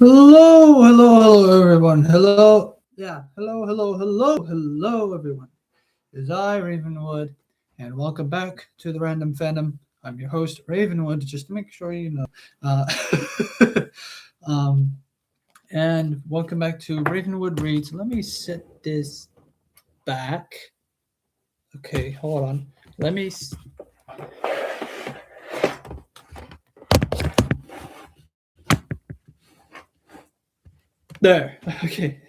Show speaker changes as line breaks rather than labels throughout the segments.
Hello, everyone. Hello, everyone. It's I, Ravenwood, and welcome back to the Random Fandom. I'm your host, Ravenwood, just to make sure you know. Uh, um, and welcome back to Ravenwood Reads. Let me set this back. Okay, hold on. Let me. There. Okay.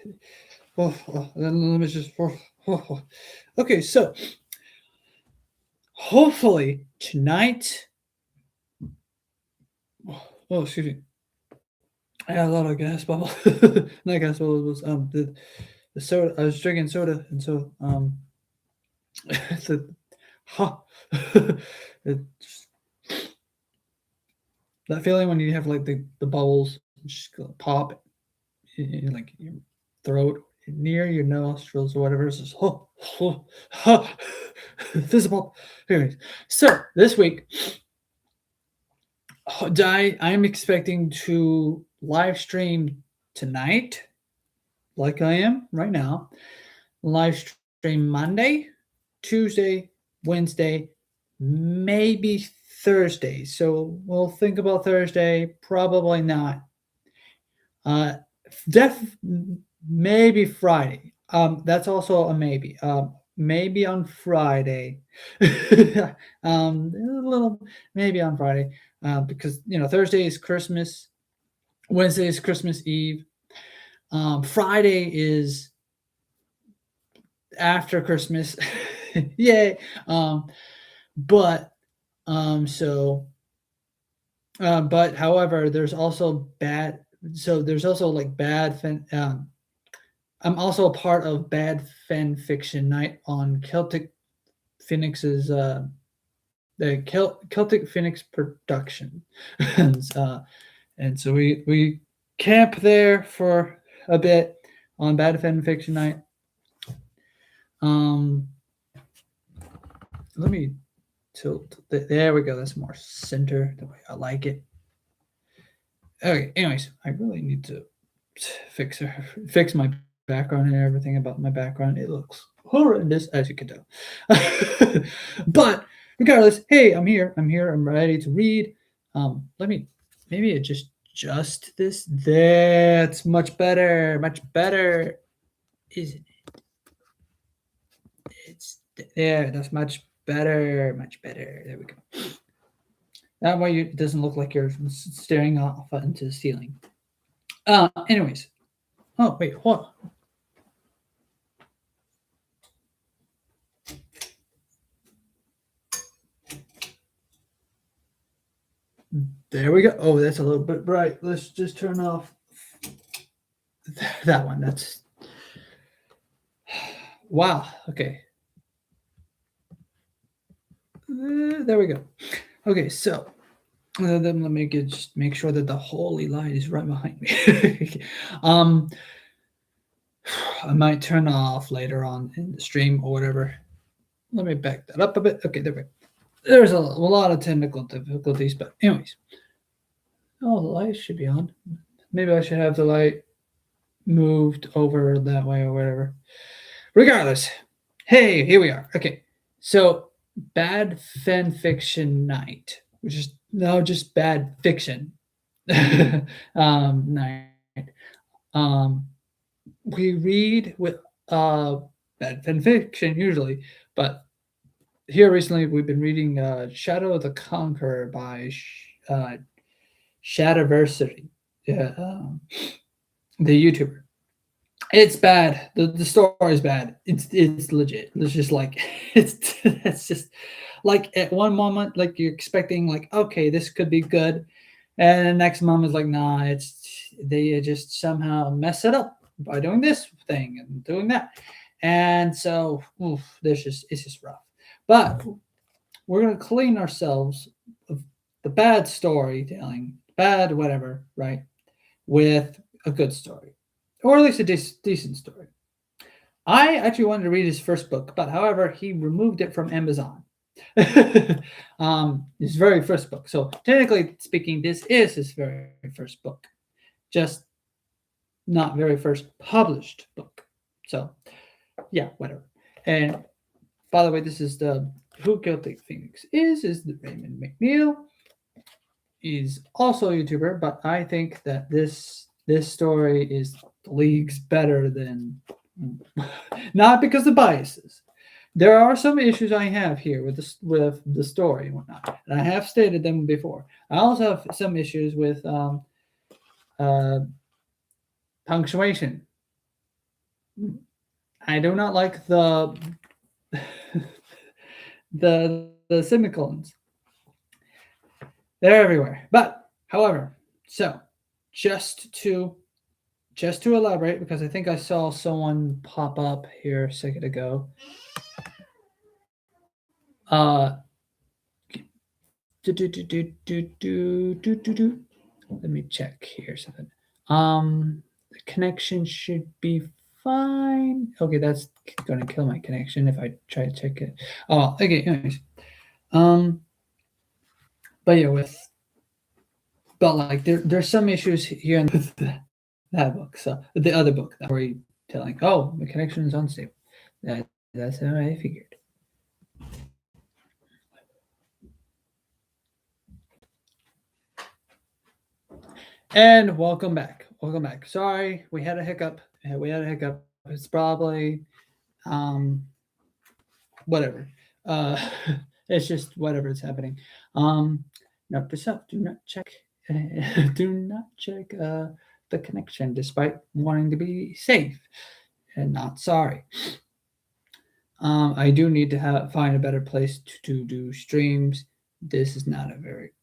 Then let me just. Okay, so hopefully tonight. Excuse me. I had a lot of gas bubble. Not gas bubble. It was the soda. I was drinking soda, and so it's a ha. It just, that feeling when you have like the bubbles just go pop, like your throat near your nostrils or whatever. It's just visible. Anyways, so this week I'm expecting to live stream tonight, like I am right now. Live stream Monday, Tuesday, Wednesday, maybe Thursday. So we'll think about Thursday. Probably not. Maybe Friday. That's also a maybe. Maybe on Friday. A little maybe on Friday. Because Thursday is Christmas, Wednesday is Christmas Eve. Friday is after Christmas. Yay. But however, there's also bad. So there's also like bad fan. I'm also a part of Bad Fan Fiction Night on Celtic Phoenix's Celtic Phoenix production, and so we camp there for a bit on Bad Fan Fiction Night. Let me tilt. There we go. That's more center the way I like it. Okay. Anyways, I really need to fix my background and everything about my background. It looks horrendous, as you can tell. But regardless, hey, I'm here. I'm ready to read. Let me maybe adjust this. That's much better. Much better, isn't it? It's there. That's much better. Much better. There we go. That way it doesn't look like you're staring off into the ceiling. Anyways. Oh, wait, hold on. There we go. Oh, that's a little bit bright. Let's just turn off that one. That's wow. Okay. There we go. Okay, so then let me just make sure that the holy light is right behind me. I might turn off later on in the stream or whatever. Let me back that up a bit. Okay, there we go. There's a lot of technical difficulties, but anyways. Oh, the light should be on. Maybe I should have the light moved over that way or whatever. Regardless, hey, here we are. Okay, so Bad Fan Fiction Night, which is now just Bad Fiction night. We read with bad fan fiction usually, but here recently we've been reading Shadow of the Conqueror by Shadiversary, the YouTuber. It's bad. The story is bad. It's legit. It's just like it's just like at one moment like you're expecting like okay this could be good, and the next moment is like nah they just somehow mess it up by doing this thing and doing that, and so it's just rough. But we're gonna clean ourselves of the bad storytelling, bad whatever, right, with a good story, or at least a decent story. I actually wanted to read his first book, but however, he removed it from Amazon. His very first book. So technically speaking, this is his very first book. Just not very first published book. So yeah, whatever. And by the way, this is the Who Killed the Phoenix is the Raymond McNeil. He's also a YouTuber, but I think that this story is leagues better than not because of biases. There are some issues I have here with the story and whatnot, and I have stated them before. I also have some issues with uh, punctuation. I do not like the semicolons. They're everywhere. But however, so just to just to elaborate, because I think I saw someone pop up here a second ago. Uh, Let me check here something. The connection should be fine. Okay, that's gonna kill my connection if I try to check it. Oh, okay. Anyways, um, but yeah, but like there's some issues here in that book. So the other book, that where you telling, oh, the connection is unstable. That's how I figured. And welcome back. Welcome back. Sorry, we had a hiccup. We had a hiccup. It's probably um whatever. Uh it's just whatever is happening. Um Note to self, do not check do not check the connection despite wanting to be safe and not sorry. I do need to find a better place to do streams. This is not a very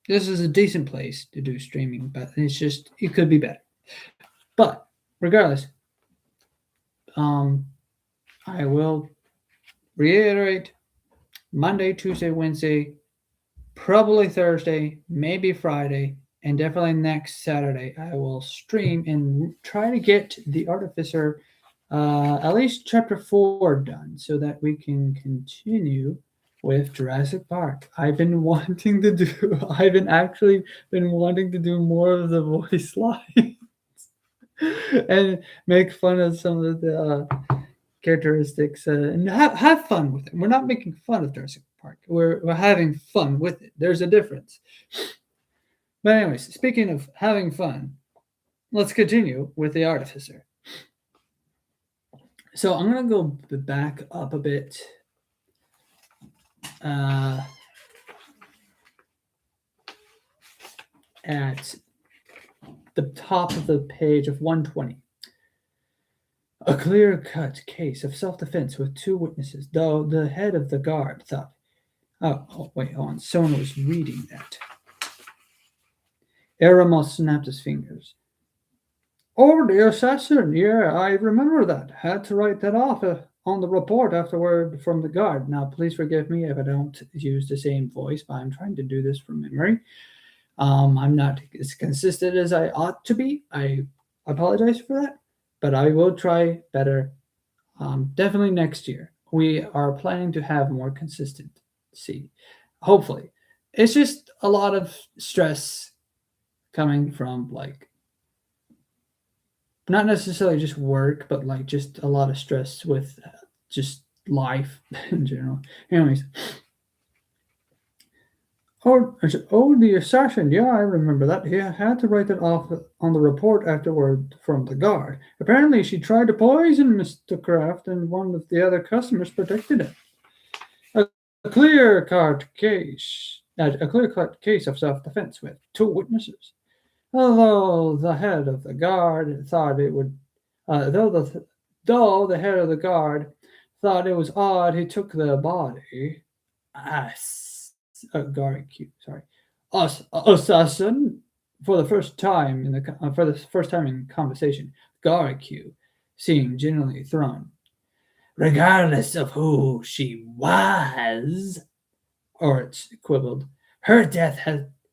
this is a decent place to do streaming, but it's just it could be better. But regardless, um, I will reiterate Monday, Tuesday, Wednesday, probably Thursday, maybe Friday, and definitely next Saturday. I will stream and try to get the Artificer at least chapter 4 done so that we can continue with Jurassic Park. I've been wanting to do, I've been actually been wanting to do more of the voice lines and make fun of some of the characteristics and have fun with it. We're not making fun of Jurassic Park. We're having fun with it. There's a difference. But anyways, speaking of having fun, let's continue with the Artificer. So I'm gonna go back up a bit. At the top of the page of 120. A clear-cut case of self-defense with two witnesses, though the head of the guard thought, wait, hold on, someone was reading that. Eramos snapped his fingers. Oh, the assassin, yeah, I remember that. Had to write that off on the report afterward from the guard. Now, please forgive me if I don't use the same voice, but I'm trying to do this from memory. I'm not as consistent as I ought to be. I apologize for that, but I will try better. Definitely next year. We are planning to have more consistency. Hopefully, it's just a lot of stress coming from like not necessarily just work, but like just a lot of stress with just life in general. Anyways, oh, the assassin. Yeah, I remember that. He had to write it off on the report afterward from the guard. Apparently, she tried to poison Mr. Kraft, and one of the other customers protected him. A clear-cut case of self-defense with two witnesses. Although the head of the guard thought it would, though the head of the guard thought it was odd, he took the body. Guard Q, sorry, assassin for the first time in conversation. Guard Q seemed genuinely thrown. Regardless of who she was, Orts quibbled, her death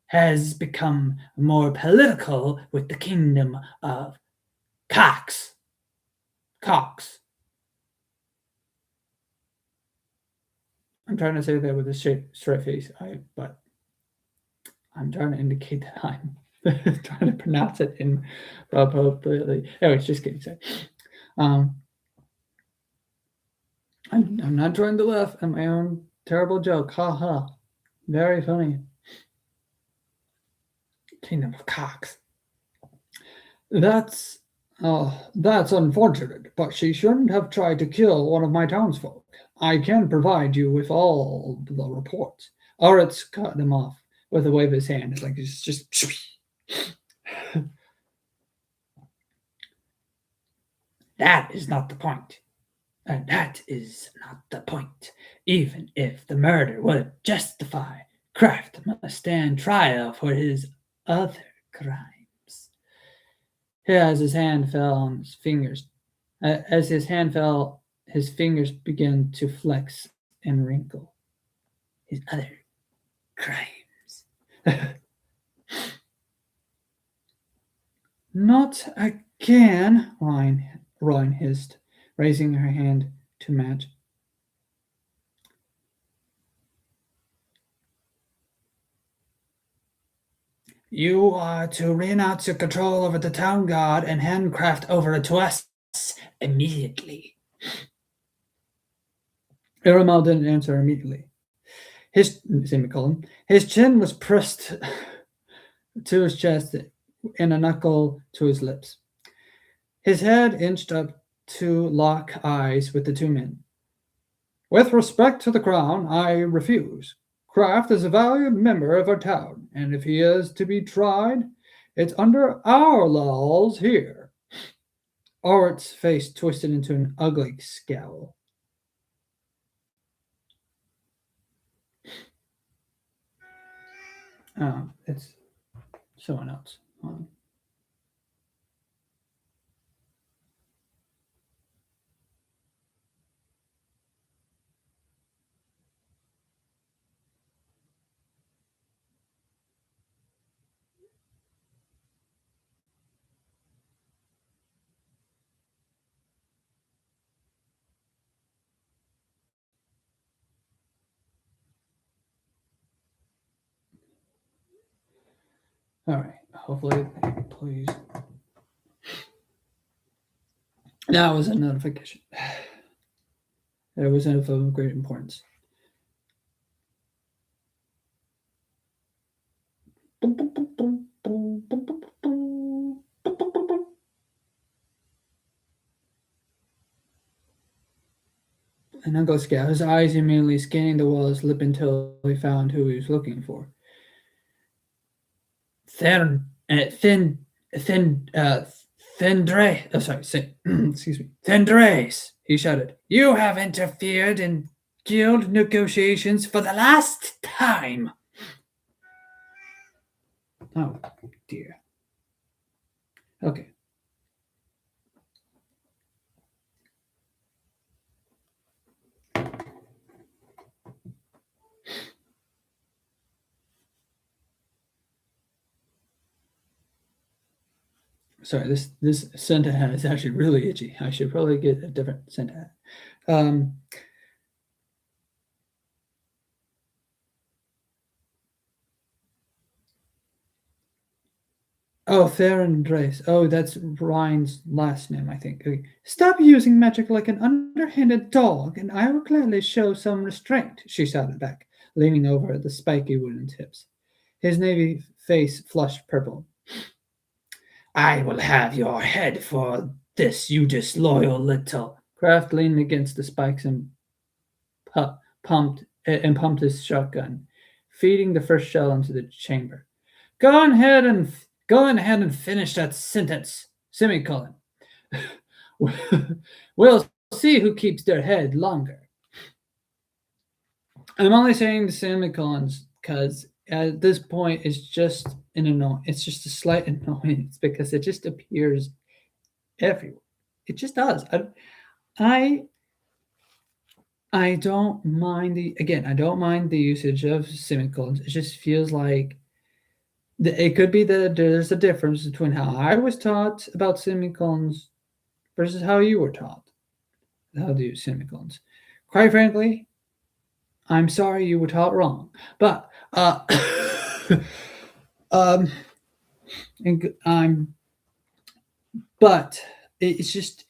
has become more political with the kingdom of Cox. Cox. I'm trying to say that with a straight face, but I'm trying to indicate that I'm trying to pronounce it appropriately. Anyways, just kidding. Sorry. Um, I'm not trying to laugh at my own terrible joke. Ha ha. Very funny. Kingdom of Cocks. That's that's unfortunate, but she shouldn't have tried to kill one of my townsfolk. I can provide you with all the reports. Oritz cut him off with a wave of his hand. It's like it's just that is not the point. And that is not the point. Even if the murder would justify, Kraft must stand trial for his other crimes. As his hand fell on his fingers, as his hand fell, his fingers began to flex and wrinkle. His other crimes. Not again, Ryan hissed, raising her hand to match. You are to renounce your control over the town guard and handcraft over to us immediately. Iramal didn't answer immediately. His chin was pressed to his chest and a knuckle to his lips. His head inched up to lock eyes with the two men. With respect to the crown, I refuse. Kraft is a valued member of our town, and if he is to be tried, it's under our laws here. Orritz's face twisted into an ugly scowl. It's someone else. All right. Hopefully, please. That was a notification. It was of great importance. An uncle scout, his eyes immediately scanning the wall's lip until he found who he was looking for. Thendres, he shouted. You have interfered in guild negotiations for the last time. Oh, dear. Okay. Sorry, this Santa hat is actually really itchy. I should probably get a different Santa hat. Oh, Theron Drace. Oh, that's Ryan's last name, I think. Okay. Stop using magic like an underhanded dog, and I will gladly show some restraint, she shouted back, leaning over at the spiky wooden tips. His navy face flushed purple. I will have your head for this, you disloyal little. Kraft leaned against the spikes and pumped his shotgun, feeding the first shell into the chamber. Go ahead and finish that sentence. Semicolon. We'll see who keeps their head longer. I'm only saying the semicolons because at this point it's just it's just a slight annoyance because it just appears everywhere. It just does. I don't mind I don't mind the usage of semicolons. It just feels like it could be that there's a difference between how I was taught about semicolons versus how you were taught how to use semicolons. Quite frankly, I'm sorry you were taught wrong. But and but it's just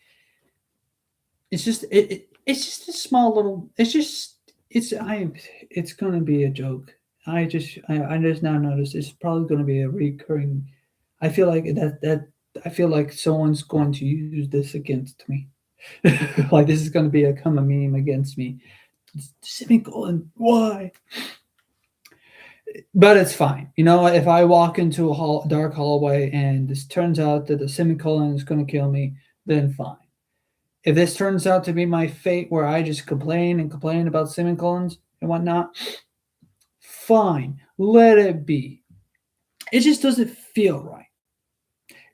it's just a small little. It's gonna be a joke. I just now noticed it's probably gonna be a recurring. I feel like I feel like someone's going to use this against me. Like this is gonna become a meme against me. Semicolon, why? But it's fine. You know, if I walk into a dark hallway and this turns out that the semicolon is going to kill me, then fine. If this turns out to be my fate where I just complain and complain about semicolons and whatnot, fine. Let it be. It just doesn't feel right.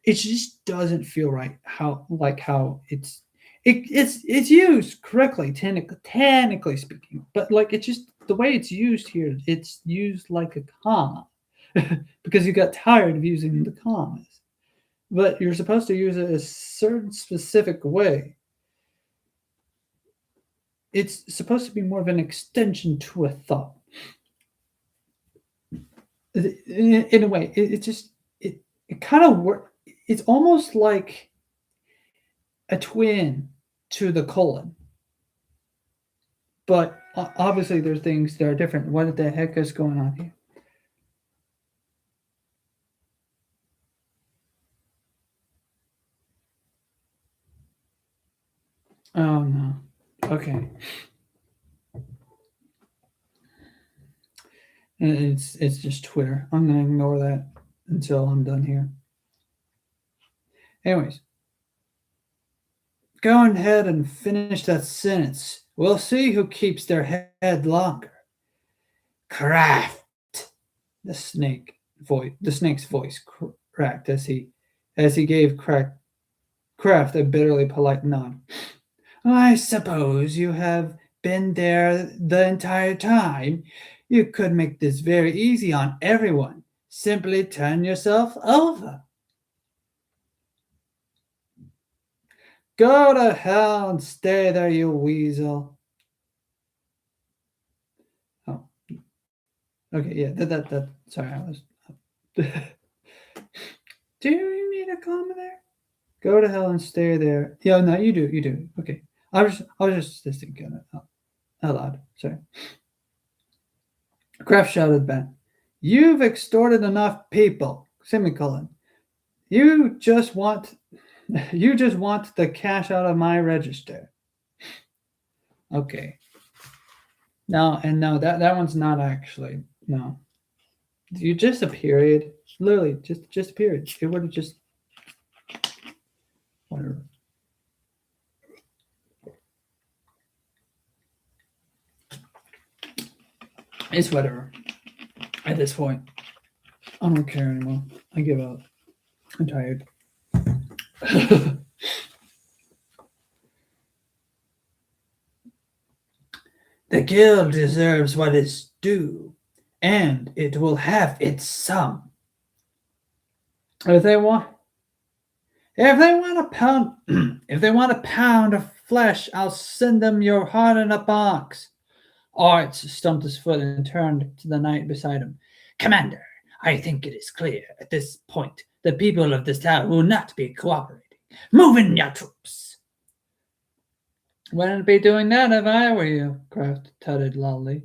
It just doesn't feel right how it's used correctly, technically speaking. But like it's just the way it's used here, it's used like a comma. Because you got tired of using the commas. But you're supposed to use it a certain specific way. It's supposed to be more of an extension to a thought. In a way, it kind of works. It's almost like a twin to the colon. But obviously, there's things that are different. What the heck is going on here? Oh no. Okay. It's just Twitter. I'm gonna ignore that until I'm done here. Anyways, go ahead and finish that sentence. We'll see who keeps their head longer. Craft. The snake's voice cracked as he gave Craft a bitterly polite nod. I suppose you have been there the entire time. You could make this very easy on everyone. Simply turn yourself over. Go to hell and stay there, you weasel. Oh, okay, yeah, that. Sorry, I was. Do you need a comma there? Go to hell and stay there. Yeah, no, you do. Okay, I was just thinking out loud. Sorry. Kraft shouted back, "You've extorted enough people." Semicolon. You just want the cash out of my register. Okay. No, that one's not actually no. You just a period. Literally, just a period. It would have just whatever. It's whatever. At this point, I don't care anymore. I give up. I'm tired. The guild deserves what is due, and it will have its sum. If they want if they want a pound of flesh, I'll send them your heart in a box. Arts stumped his foot and turned to the knight beside him. Commander, I think it is clear at this point the people of this town will not be cooperating. Move in your troops. Wouldn't be doing that if I were you, Kraft tutted loudly.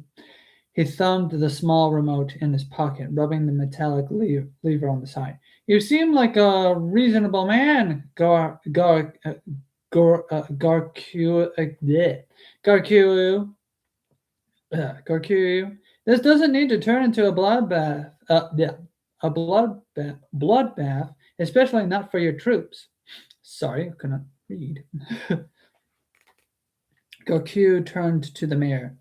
He thumbed the small remote in his pocket, rubbing the metallic lever on the side. You seem like a reasonable man, Garku. This doesn't need to turn into a bloodbath. A bloodbath, especially not for your troops. Sorry, I cannot read. Garku turned to the mayor,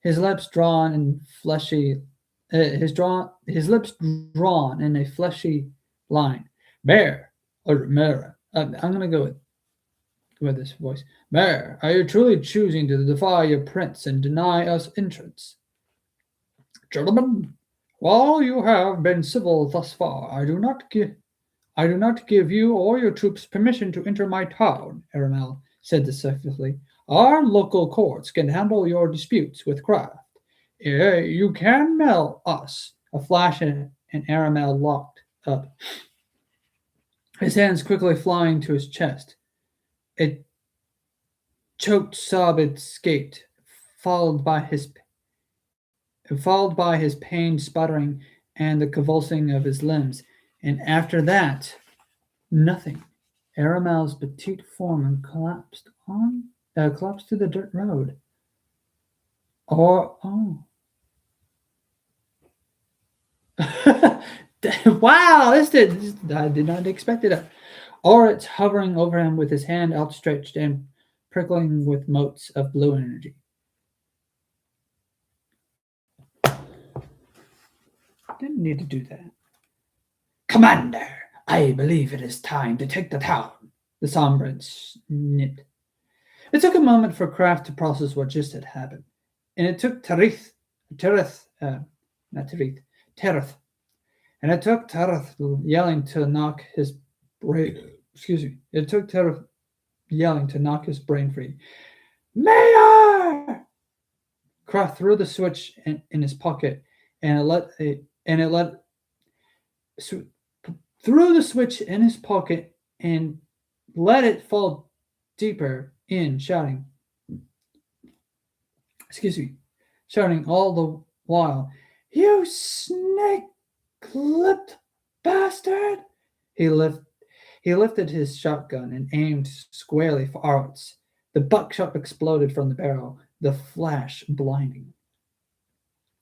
his lips drawn and fleshy. His lips drawn in a fleshy line. Mayor, or Mayor. I'm gonna go with this voice. Mayor, are you truly choosing to defy your prince and deny us entrance? Gentlemen, while you have been civil thus far, I do not give you or your troops permission to enter my town, Aramel said decisively. Our local courts can handle your disputes with craft. You can mail us. A flash and Aramel locked up, his hands quickly flying to his chest. A choked sob escaped, followed by his followed by his pain sputtering and the convulsing of his limbs. And after that, nothing. Aramel's petite form collapsed to the dirt road. Or oh, wow! I did not expect it. Oritz hovering over him with his hand outstretched and prickling with motes of blue energy. Didn't need to do that. Commander, I believe it is time to take the town. The Sombrant snipped. It took a moment for Kraft to process what just had happened, and it took Tereth, and it took Tereth yelling to knock his brain. Excuse me. It took Tereth yelling to knock his brain free. Mayor! Kraft threw the switch in his pocket, and threw the switch in his pocket and let it fall deeper in, shouting all the while, "You snake-lipped bastard!" He lifted his shotgun and aimed squarely for Arts. The buckshot exploded from the barrel, the flash blinding.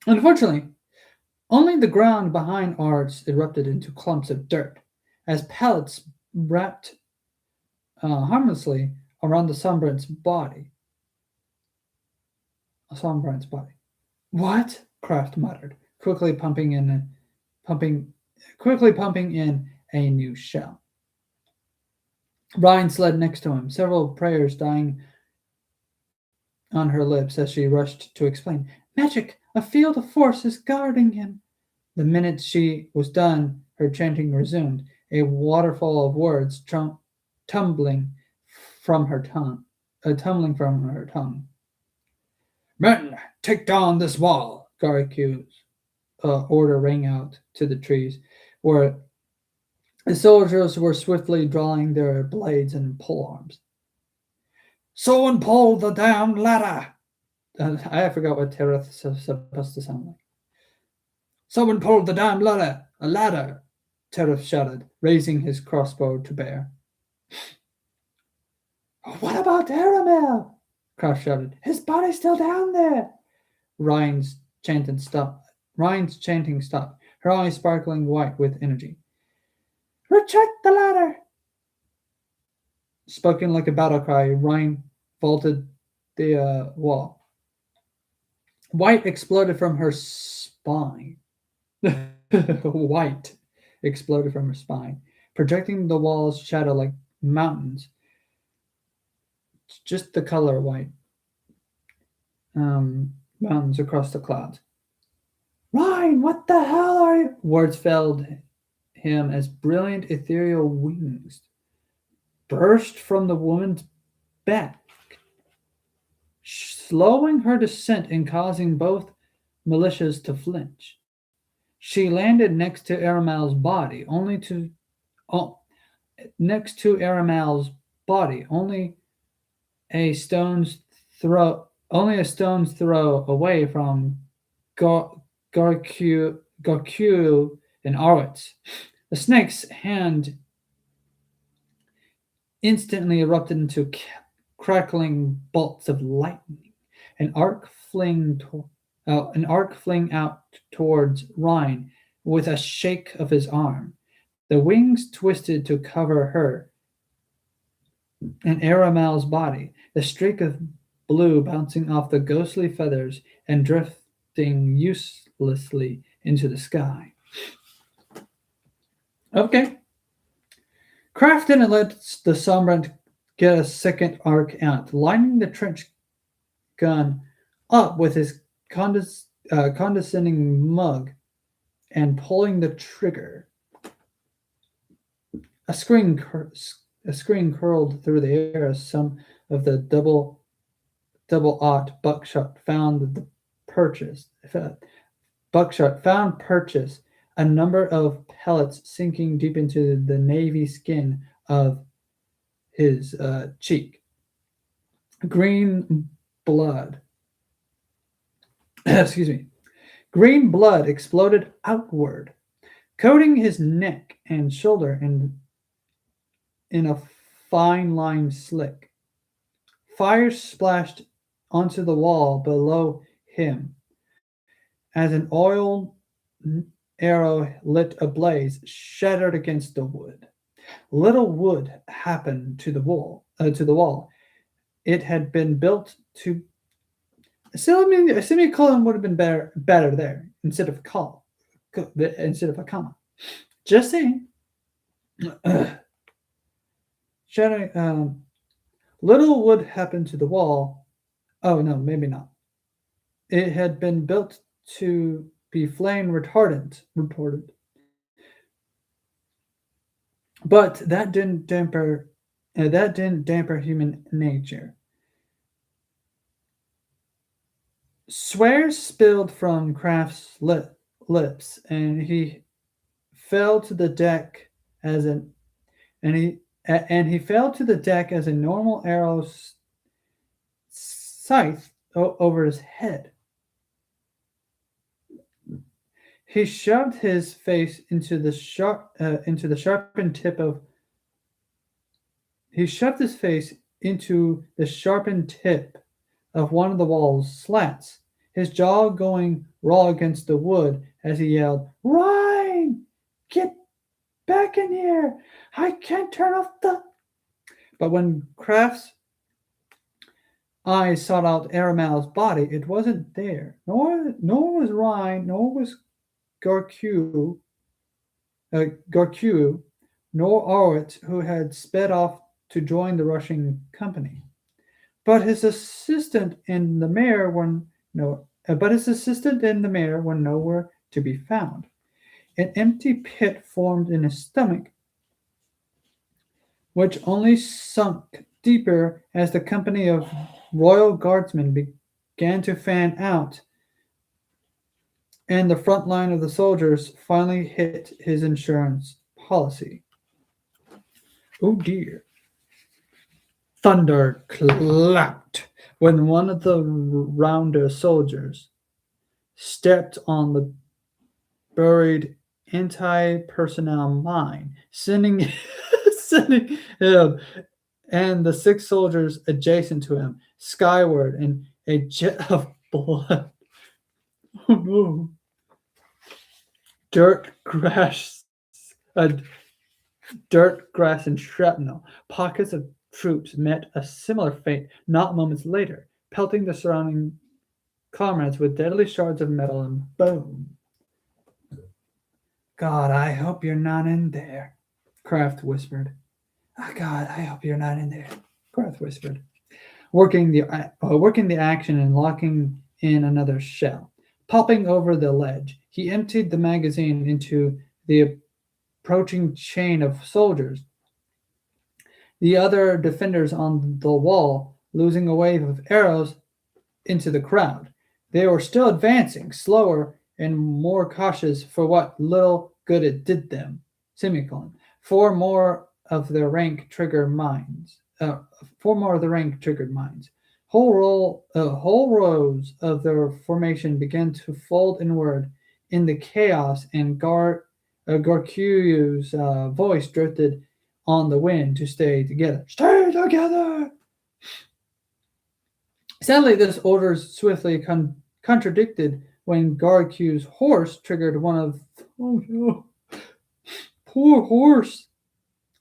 Unfortunately, only the ground behind Arts erupted into clumps of dirt, as pellets wrapped harmlessly around the Sombrant's body. What? Kraft muttered, quickly pumping in a new shell. Ryan slid next to him, several prayers dying on her lips as she rushed to explain. Magic! A field of force is guarding him. The minute she was done, her chanting resumed, a waterfall of words tumbling from her tongue. Men, take down this wall! Gariku's order rang out to the trees, where the soldiers were swiftly drawing their blades and polearms. Someone pull the damn ladder! I forgot what Tereth is supposed to sound like. Someone pull the damn ladder! A ladder! Tereth shouted, raising his crossbow to bear. What about Aramel? Kraft shouted. His body's still down there. Ryan's chanting stopped. Her eyes sparkling white with energy. Retract the ladder! Spoken like a battle cry, Ryan vaulted the wall. White exploded from her spine. White exploded from her spine, projecting the wall's shadow like mountains. Just the color white. Mountains across the clouds. Ryan, what the hell are you? Words failed him as brilliant ethereal wings burst from the woman's back, slowing her descent and causing both militias to flinch. She landed next to Aramel's body, only a stone's throw away from Garku and Arwitz. The snake's hand instantly erupted into crackling bolts of lightning, an arc fling out towards Rhine with a shake of his arm. The wings twisted to cover her and Aramel's body, the streak of blue bouncing off the ghostly feathers and drifting uselessly into the sky. Okay. Kraft didn't let the Sombrant get a second arc out, lining the trench gun up with his condescending mug and pulling the trigger. A scream curled through the air as some of the double-aught buckshot found purchase a number of pellets sinking deep into the navy skin of his cheek. Green blood, excuse me, green blood exploded outward, coating his neck and shoulder in a fine lime slick. Fire splashed onto the wall below him as an oil arrow lit a blaze, shattered against the wood. Little wood happened to the wall. It had been built to. So I mean, a semicolon would have been better there instead of a comma. Just saying. Shattering. Little wood happened to the wall. Oh no, maybe not. It had been built to be flame retardant. Reported. But that didn't damper human nature. Swears spilled from Kraft's lips, and he fell to the deck as an and he fell to the deck as a normal arrow scythe over his head. He shoved his face into the sharpened tip of. He shoved his face into the sharpened tip of one of the wall's slats, his jaw going raw against the wood as he yelled, "Ryan, get back in here! I can't turn off the." But when Kraft's eyes sought out Aramal's body, it wasn't there. Nor was Ryan, nor was Gorku, nor Orwit, who had sped off to join the rushing company. But his assistant and the mayor were nowhere to be found. An empty pit formed in his stomach, which only sunk deeper as the company of royal guardsmen began to fan out, and the front line of the soldiers finally hit his insurance policy. Oh dear. Thunder clapped when one of the rounder soldiers stepped on the buried anti-personnel mine, sending him and the 6 soldiers adjacent to him skyward in a jet of blood. Oh no. Dirt, grass, and shrapnel. Pockets of troops met a similar fate not moments later, pelting the surrounding comrades with deadly shards of metal and bone. God, I hope you're not in there, Kraft whispered. Oh, God, I hope you're not in there, Kraft whispered, working the action and locking in another shell. Popping over the ledge, he emptied the magazine into the approaching chain of soldiers. The other defenders on the wall losing a wave of arrows into the crowd. They were still advancing, slower and more cautious for what little good it did them. Semicolon. Four more of the rank triggered mines. Whole rows of their formation began to fold inward in the chaos, and Gorkyu's voice drifted on the wind to stay together. Stay together! Sadly, this order swiftly contradicted when Gorkyu's horse triggered one of. Oh no! Poor horse!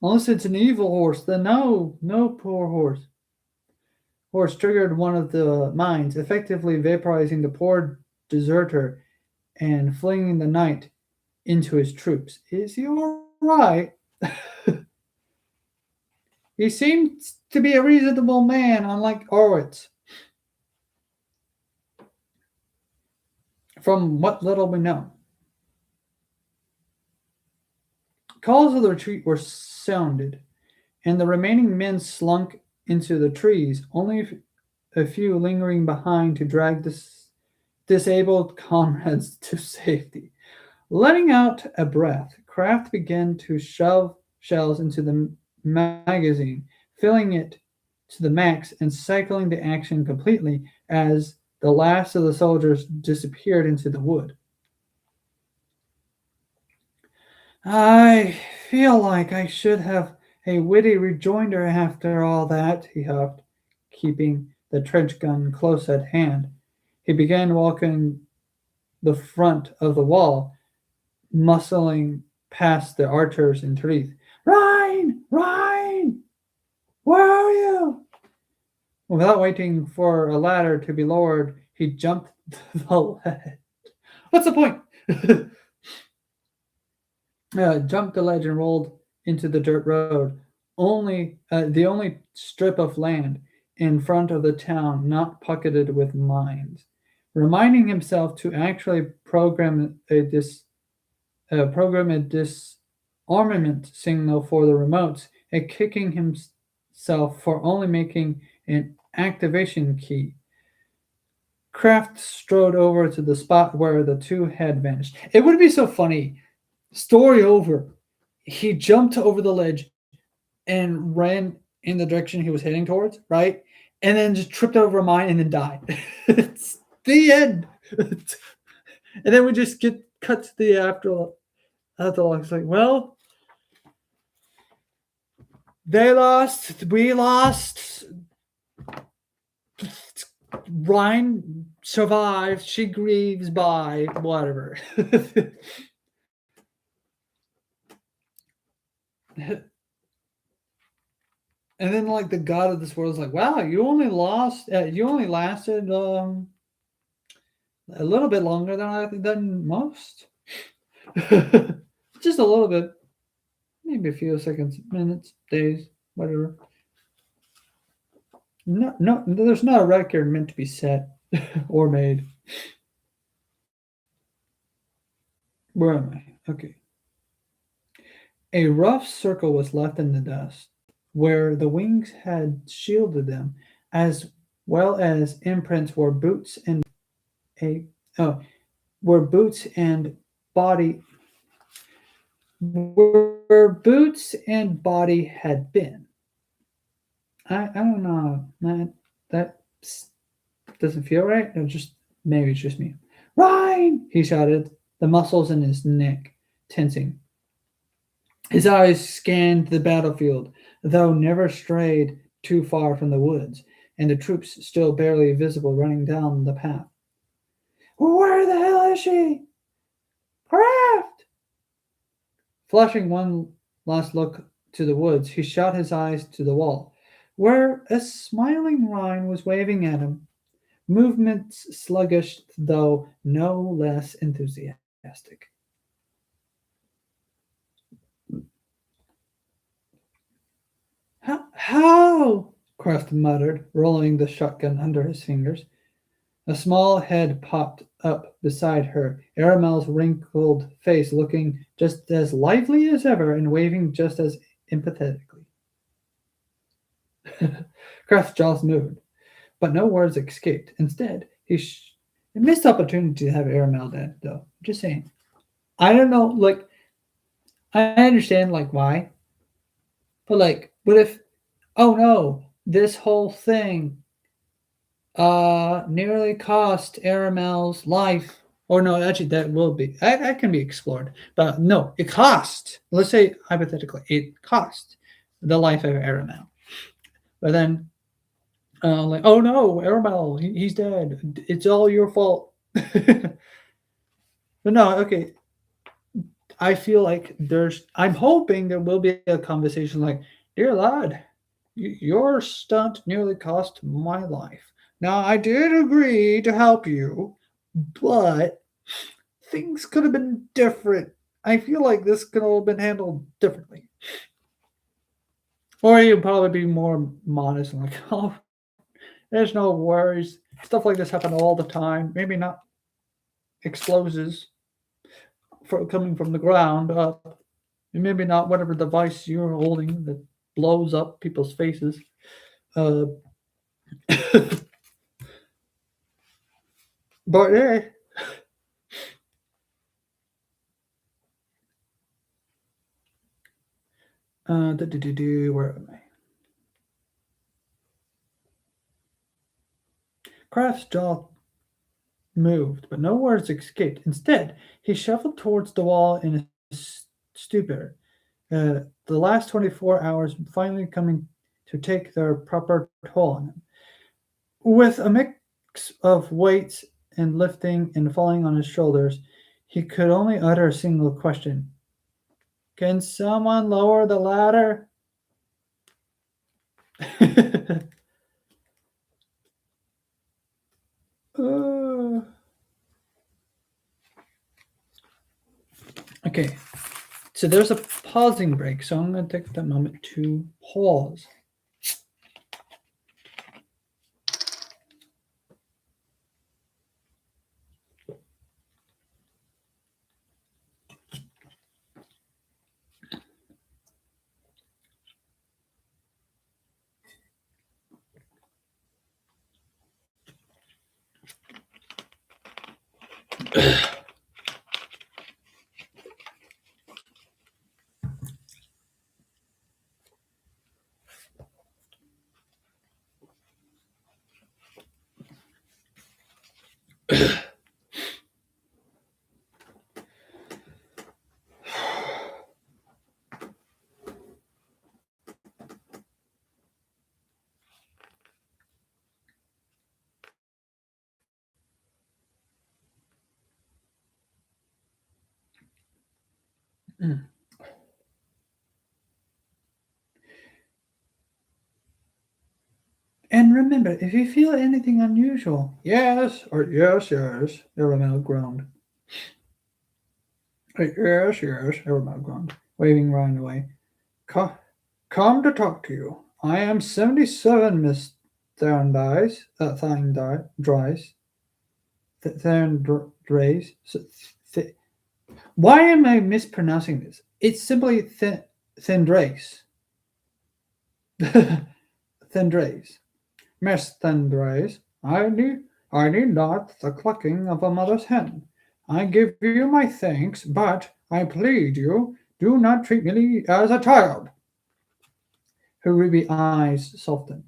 Unless it's an evil horse, then no, poor horse. Horse triggered one of the mines, effectively vaporizing the poor deserter and flinging the knight into his troops. Is he all right? He seems to be a reasonable man, unlike Orwitz. From what little we know. Calls of the retreat were sounded, and the remaining men slunk into the trees, only a few lingering behind to drag disabled comrades to safety. Letting out a breath, Kraft began to shove shells into the magazine, filling it to the max and cycling the action completely as the last of the soldiers disappeared into the wood. I feel like I should have a witty rejoinder after all that, he huffed, keeping the trench gun close at hand. He began walking the front of the wall, muscling past the archers in trees. Rhine! Rhine! Where are you? Without waiting for a ladder to be lowered, he jumped the ledge. What's the point? Jumped the ledge and rolled into the dirt road. The only strip of land in front of the town not pocketed with mines. Reminding himself to actually program a disarmament signal for the remotes, and kicking himself for only making an activation key. Kraft strode over to the spot where the two had vanished. It would be so funny. Story over. He jumped over the ledge and ran in the direction he was heading towards, right? And then just tripped over a mine and then died. It's the end. And then we just get cut to the afterlife. It's like, well, they lost, we lost. Ryan survives, she grieves by whatever. And then like the god of this world is like, wow, you only lasted a little bit longer than most. Just a little bit, maybe a few seconds, minutes, days, whatever. No, there's not a record meant to be set or made. Where am I? Okay. A rough circle was left in the dust, where the wings had shielded them, as well as imprints a where boots and body had been. I don't know. That doesn't feel right. Maybe it's just me. Rhine! He shouted, the muscles in his neck tensing. His eyes scanned the battlefield, though never strayed too far from the woods, and the troops still barely visible running down the path. Where the hell is she? Craft! Flashing one last look to the woods, he shot his eyes to the wall, where a smiling Rhine was waving at him, movements sluggish, though no less enthusiastic. How? Kraft muttered, rolling the shotgun under his fingers. A small head popped up beside her, Aramel's wrinkled face looking just as lively as ever and waving just as empathetically. Kraft's jaws moved, but no words escaped. Instead, a missed opportunity to have Aramel dead, though. Just saying. I don't know, like, I understand, like, why. But, like, what if, oh no, this whole thing nearly cost Aramel's life. Or no, actually, that can be explored. But no, it cost. Let's say hypothetically, it cost the life of Aramel. But then, like, oh no, Aramel, he's dead. It's all your fault. But no, okay. I feel like I'm hoping there will be a conversation like, dear lad, your stunt nearly cost my life. Now, I did agree to help you, but things could have been different. I feel like this could have been handled differently. Or you'd probably be more modest and like, oh, there's no worries. Stuff like this happen all the time. Maybe not explosives coming from the ground up. And maybe not whatever device you're holding that blows up people's faces. But yeah, Where am I? Kraft's jaw moved, but no words escaped. Instead, he shuffled towards the wall in a stupor. The last 24 hours finally coming to take their proper toll on him. With a mix of weights and lifting and falling on his shoulders, he could only utter a single question. Can someone lower the ladder? Uh, okay, so there's a pausing break, so I'm going to take that moment to pause. Mm. And remember, if you feel anything unusual, yes, or yes, Aramel groaned. Yes, Aramel groaned, waving Ryan away. Come to talk to you. I am 77, Miss Thorndyce, Thorndryce, Thorndrace. Why am I mispronouncing this? It's simply Thendrace. Thendrace. Miss Thendrace, I need not the clucking of a mother's hen. I give you my thanks, but I plead you, do not treat me as a child. Her ruby eyes softened,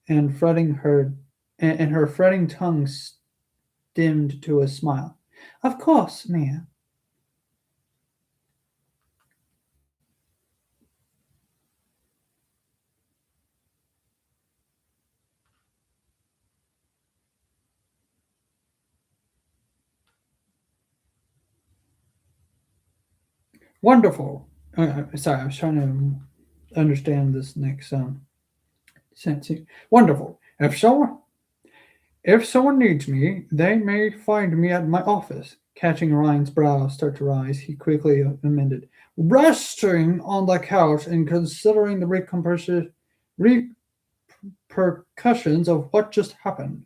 and her fretting tongue dimmed to a smile. Of course, Mia. Wonderful. Sorry, I was trying to understand this next sentence. Wonderful. If someone needs me, they may find me at my office. Catching Ryan's brows start to rise, he quickly amended, resting on the couch and considering the repercussions of what just happened.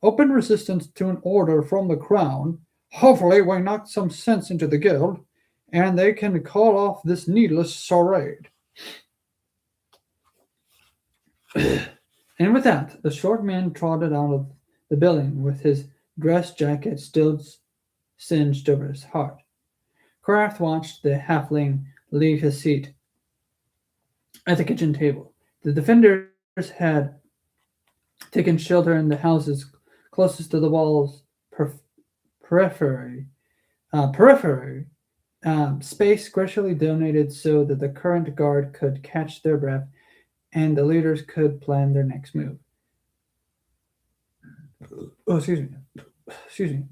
Open resistance to an order from the crown. Hopefully, we knock some sense into the guild, and they can call off this needless charade. And with that, the short man trotted out of the building with his dress jacket still singed over his heart. Kraft watched the halfling leave his seat at the kitchen table. The defenders had taken shelter in the houses closest to the wall's periphery. Space graciously donated so that the current guard could catch their breath and the leaders could plan their next move. Oh, excuse me. Excuse me.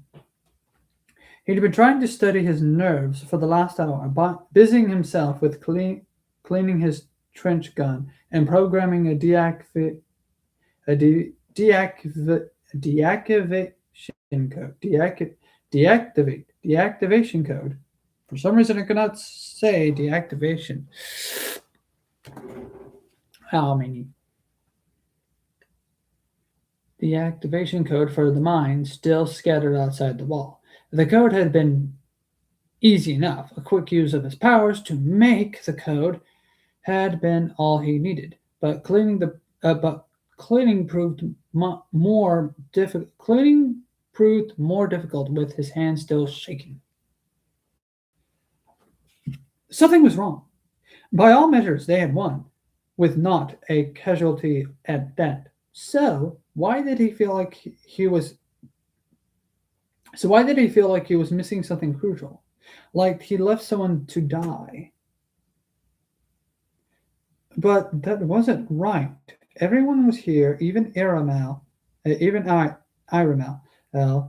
He'd been trying to steady his nerves for the last hour, busying himself with cleaning his trench gun and programming a deactivation code. Deactivation code. For some reason, I could not say deactivation. How many? The activation code for the mine still scattered outside the wall. The code had been easy enough. A quick use of his powers to make the code had been all he needed. But cleaning proved more difficult. Cleaning proved more difficult with his hands still shaking. Something was wrong. By all measures, they had won, with not a casualty at that. So why did he feel like he was? So why did he feel like he was missing something crucial, like he left someone to die? But that wasn't right. Everyone was here, even Iramal, even Iramal. Uh,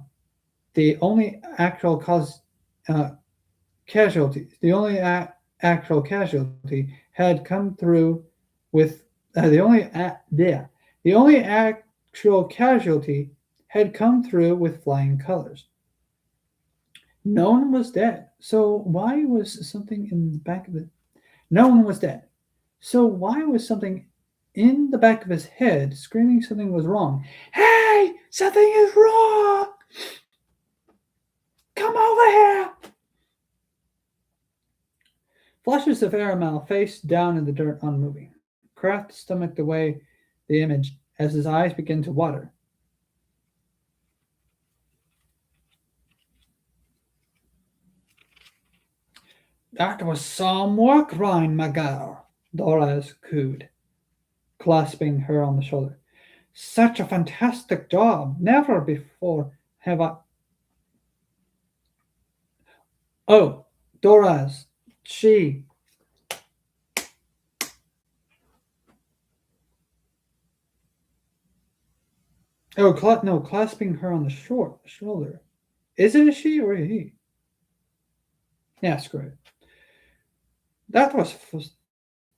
the only actual uh, actual casualty had come through with the only actual casualty had come through with flying colors. No one was dead. So why was something in the back of it? No one was dead. So why was something in the back of his head screaming something was wrong? Hey, something is wrong. Come over here. Flashes of Aramel face down in the dirt, unmoving. Kraft stomached away the image as his eyes began to water. That was some work, Rhine, my girl, Doras cooed, clasping her on the shoulder. Such a fantastic job. Never before have I. Oh, Doras, she. Oh, no, clasping her on the shoulder. Is it a she or a he? Yeah, screw it. That was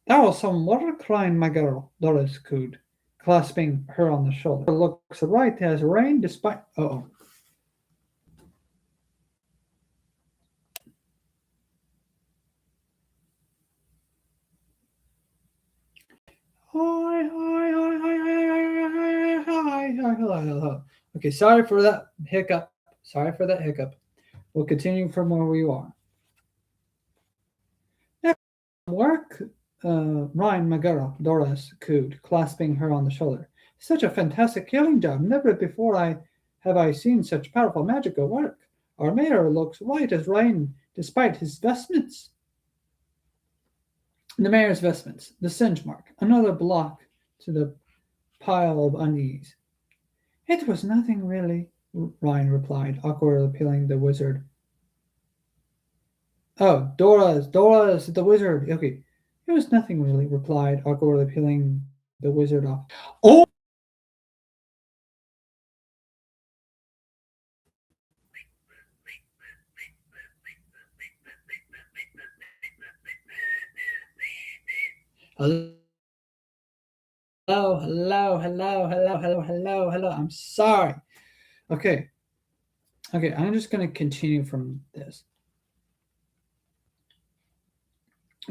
that was some water crying, my girl, Doris cooed, clasping her on the shoulder. Looks right as rain despite. Oh. Hi. Okay, sorry for that hiccup. Sorry for that hiccup. We'll continue from where we are. Work, Ryan Magara, Doris cooed, clasping her on the shoulder. Such a fantastic killing job. Never before have I seen such powerful magical work. Our mayor looks white as rain despite his vestments. The mayor's vestments, the singe mark, another block to the pile of unease. It was nothing really, Ryan replied, awkwardly peeling the wizard. Oh, Dora's the wizard. Okay. It was nothing really, replied, awkwardly peeling the wizard off. Oh! Hello. I'm sorry. Okay. Okay, I'm just going to continue from this.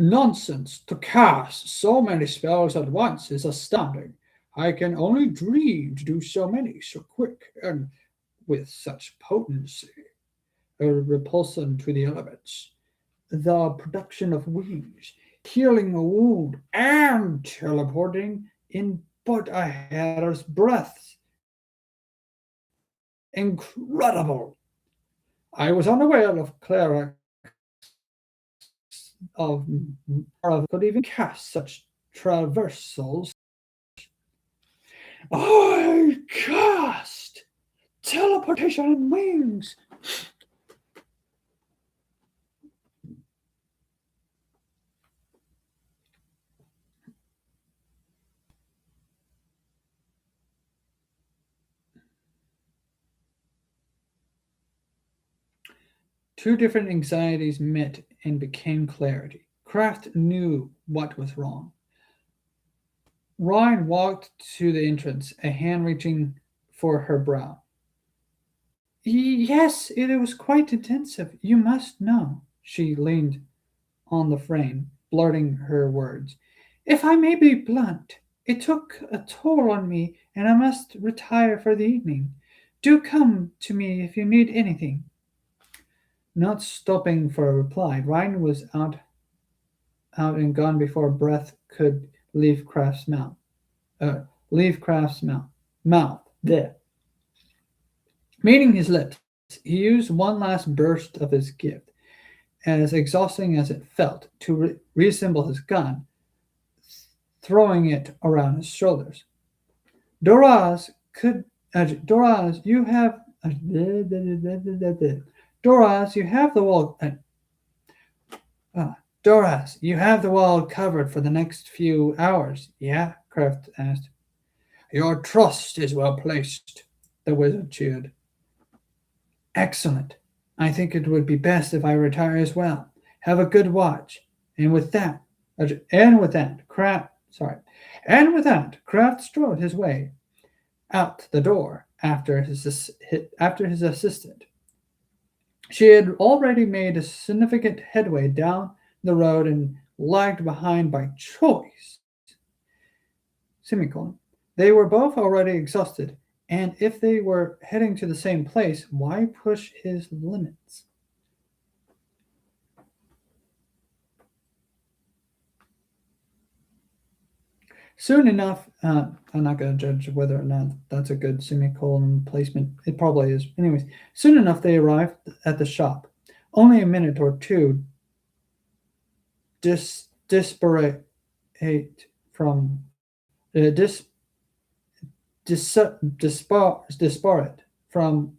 Nonsense! To cast so many spells at once is astounding. I can only dream to do so many so quick and with such potency. A repulsion to the elements. The production of wings, healing a wound, and teleporting in but a hair's breadth. Incredible! I was unaware of Clara of could even cast such traversals. I cast teleportation and wings. Two different anxieties met and became clarity. Kraft knew what was wrong. Ryan walked to the entrance, a hand reaching for her brow. Yes, it was quite intensive. You must know. She leaned on the frame, blurting her words. If I may be blunt, it took a toll on me, and I must retire for the evening. Do come to me if you need anything. Not stopping for a reply, Ryan was out and gone before breath could leave Kraft's mouth. Leave Kraft's mouth. There. Meeting his lips, he used one last burst of his gift, as exhausting as it felt to reassemble his gun, throwing it around his shoulders. Doraz could. Doraz, you have. Doraz, you have the wall. Doraz, you have the wall covered for the next few hours. Yeah, Kraft asked. Your trust is well placed, the wizard cheered. Excellent. I think it would be best if I retire as well. Have a good watch. And with that, and with that, Kraft, sorry, and with that, Kraft strode his way out the door after his assistant. She had already made a significant headway down the road and lagged behind by choice. Semicolon. They were both already exhausted, and if they were heading to the same place, why push his limits? Soon enough, I'm not going to judge whether or not that's a good semicolon placement. It probably is. Anyways, soon enough they arrived at the shop. Only a minute or two disparate from disparate from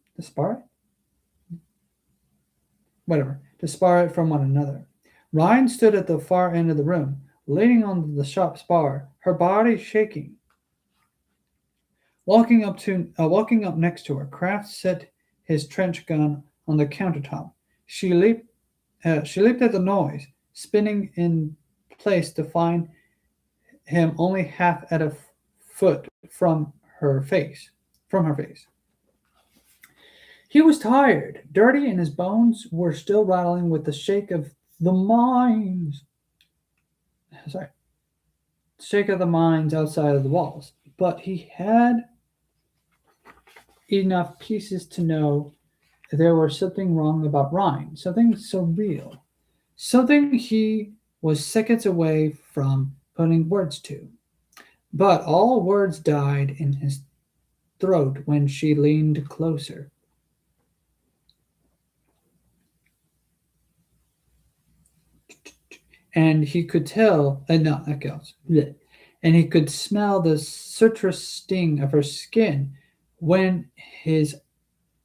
disparate from one another. Ryan stood at the far end of the room, leaning on the shop's bar, her body shaking. Walking up next to her, Kraft set his trench gun on the countertop. She leaped at the noise, spinning in place to find him only half at a foot from her face. He was tired, dirty, and his bones were still rattling with the shake of the mines. Sorry, shake of the mines outside of the walls. But he had enough pieces to know there was something wrong about Ryan, something so real, something he was seconds away from putting words to. But all words died in his throat when she leaned closer. And he could tell, no, that goes, bleh. And he could smell the citrus sting of her skin when his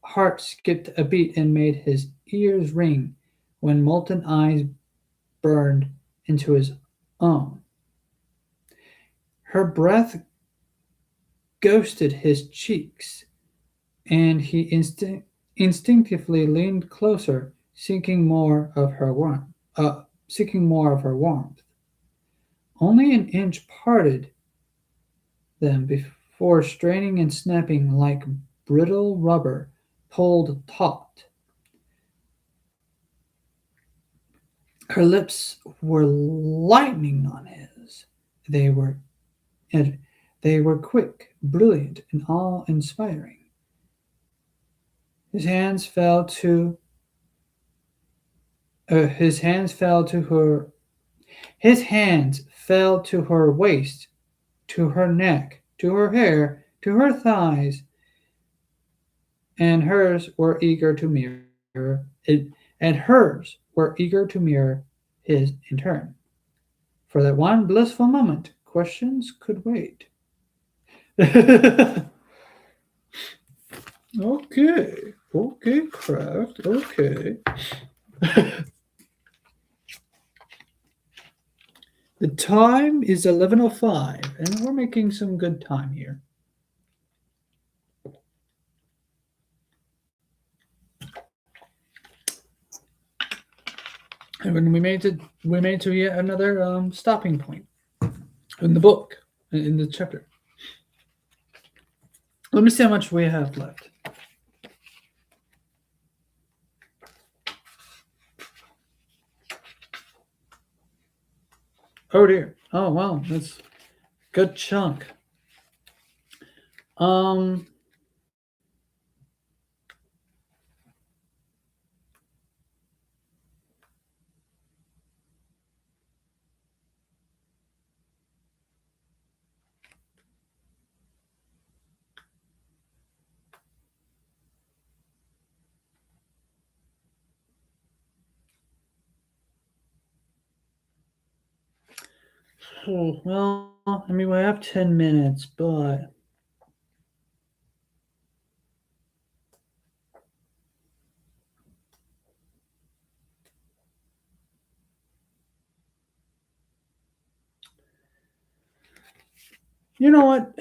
heart skipped a beat and made his ears ring when molten eyes burned into his own. Her breath ghosted his cheeks, and he instinctively leaned closer, seeking more of her warmth. Only an inch parted them before straining and snapping like brittle rubber pulled taut. Her lips were lightning on his. They were they were quick, brilliant, and awe-inspiring. His hands fell to his hands fell to her his hands fell to her waist, to her neck, to her hair, to her thighs, and hers were eager to mirror it, and hers were eager to mirror his in turn. For that one blissful moment, questions could wait. Okay, Kraft, okay. The time is 11:05, and we're making some good time here. And when we made to yet another stopping point in the book, in the chapter. Let me see how much we have left. Oh dear. Oh wow, that's a good chunk. Oh, well, I mean, we have 10 minutes, but you know what?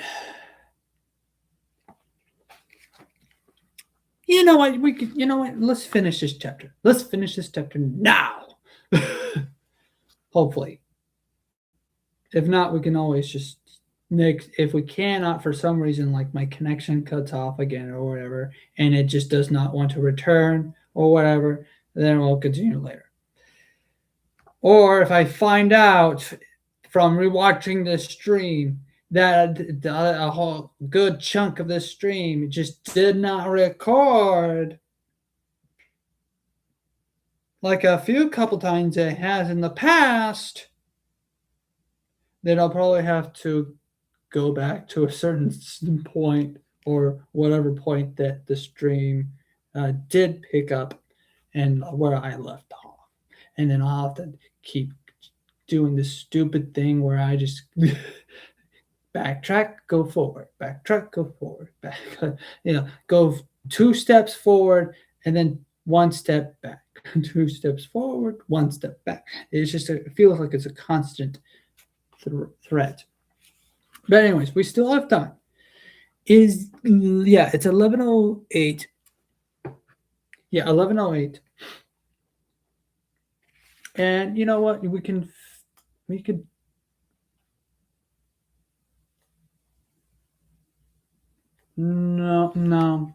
You know what? We could. You know what? Let's finish this chapter. Let's finish this chapter now. Hopefully, if not, we can always just next. If we cannot, for some reason, like my connection cuts off again or whatever, and it just does not want to return or whatever, then we'll continue later. Or if I find out from rewatching this stream that a whole good chunk of this stream just did not record like a few couple times it has in the past, then I'll probably have to go back to a certain point or whatever point that the stream did pick up and where I left off. And then I'll have to keep doing this stupid thing where I just backtrack, go forward, backtrack, go forward, back, go 2 steps forward and then 1 step back, 2 steps forward, 1 step back. It's just it feels like it's a constant threat. But anyways, we still have time. It's 11:08. Yeah, 11:08. And you know what? We could. No.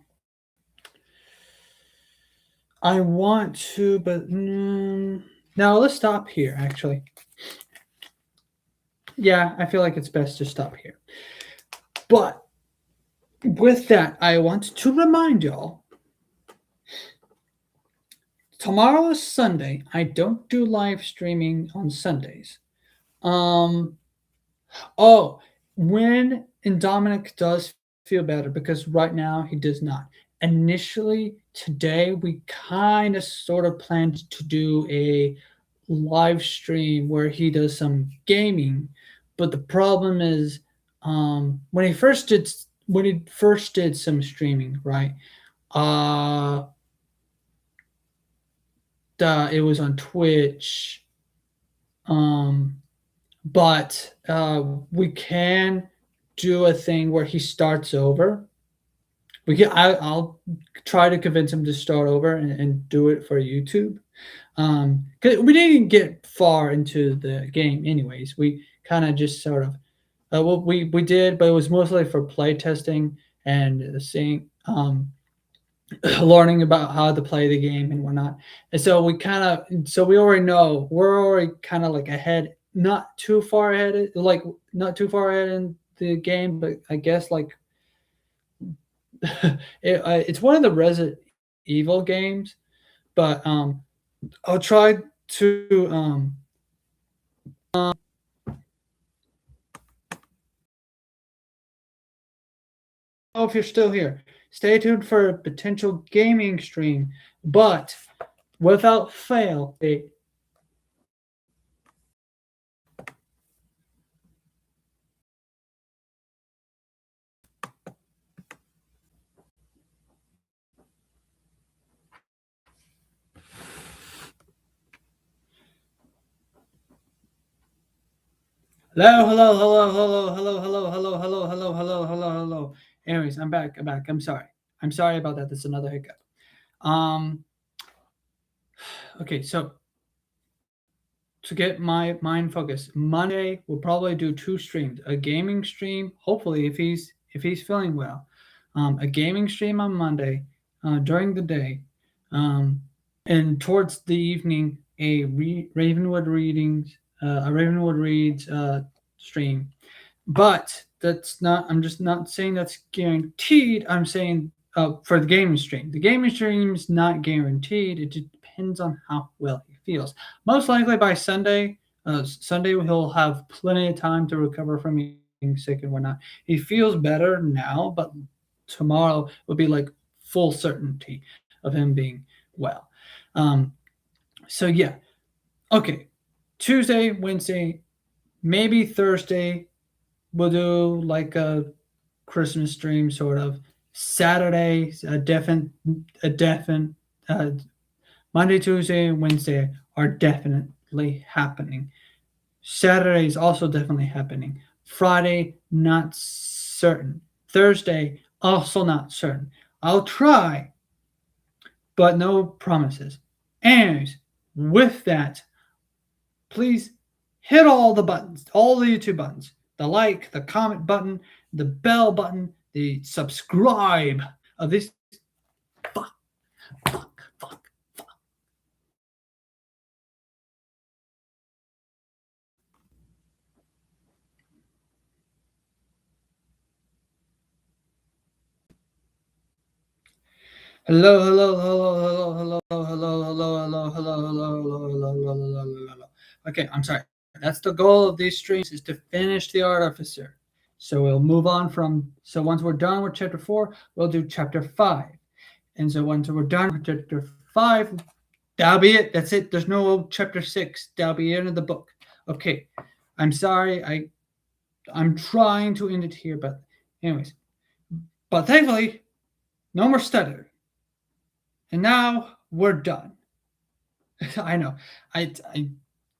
I want to, but no. Let's stop here. Actually, yeah, I feel like it's best to stop here. But with that, I want to remind y'all. Tomorrow is Sunday. I don't do live streaming on Sundays. When Dominic does feel better, because right now he does not. Initially, today we kind of sort of planned to do a live stream where he does some gaming, but the problem is when he first did some streaming, right? It was on Twitch. But we can do a thing where he starts over. I'll try to convince him to start over and do it for YouTube. Because we didn't get far into the game, anyways. We kind of just sort of, we did, but it was mostly for play testing and seeing, learning about how to play the game and whatnot. And so we already know we're already kind of like ahead, not too far ahead, not too far ahead in the game, but I guess like it's one of the Resident Evil games, but I'll try to if you're still here, stay tuned for a potential gaming stream, but without fail, hello. Anyways, I'm back. I'm sorry. I'm sorry about that. That's another hiccup. Okay, so to get my mind focused, Monday we'll probably do 2 streams. A gaming stream, hopefully if he's feeling well. A gaming stream on Monday during the day, and towards the evening a RavenWood Reads stream. But that's not. I'm just not saying that's guaranteed. I'm saying for the gaming stream. The gaming stream is not guaranteed. It depends on how well he feels. Most likely by Sunday. Sunday he'll have plenty of time to recover from being sick and whatnot. He feels better now, but tomorrow will be like full certainty of him being well. So yeah, okay. Tuesday, Wednesday, Maybe Thursday we'll do like a Christmas stream sort of. Saturday a definite uh, Monday, Tuesday, and Wednesday are definitely happening. Saturday is also definitely happening. Friday, not certain. Thursday, also not certain. I'll try, but no promises. Anyways, with that, please hit all the buttons, all the YouTube buttons, the like, the comment button, the bell button, the subscribe of this. Fuck, fuck. Hello, hello, hello, hello, hello, hello, hello, hello, hello, hello, hello, hello, hello, hello. Okay, I'm sorry. That's the goal of these streams is to finish the Artificer. So we'll move on from. So once we're done with chapter 4, we'll do chapter 5. And so once we're done with chapter 5, that'll be it. That's it. There's no chapter 6. That'll be the end of the book. Okay. I'm sorry. I'm trying to end it here, but anyways. But thankfully, no more stuttering. And now we're done. I know. I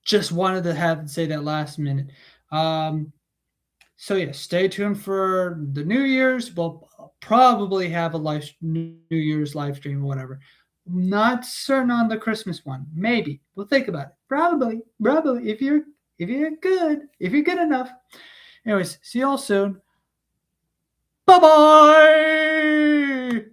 just wanted to say that last minute. So yeah, stay tuned for the New Year's. We'll probably have a New Year's live stream or whatever. Not certain on the Christmas one. Maybe. We'll think about it. Probably. If you're good enough. Anyways, see y'all soon. Bye bye.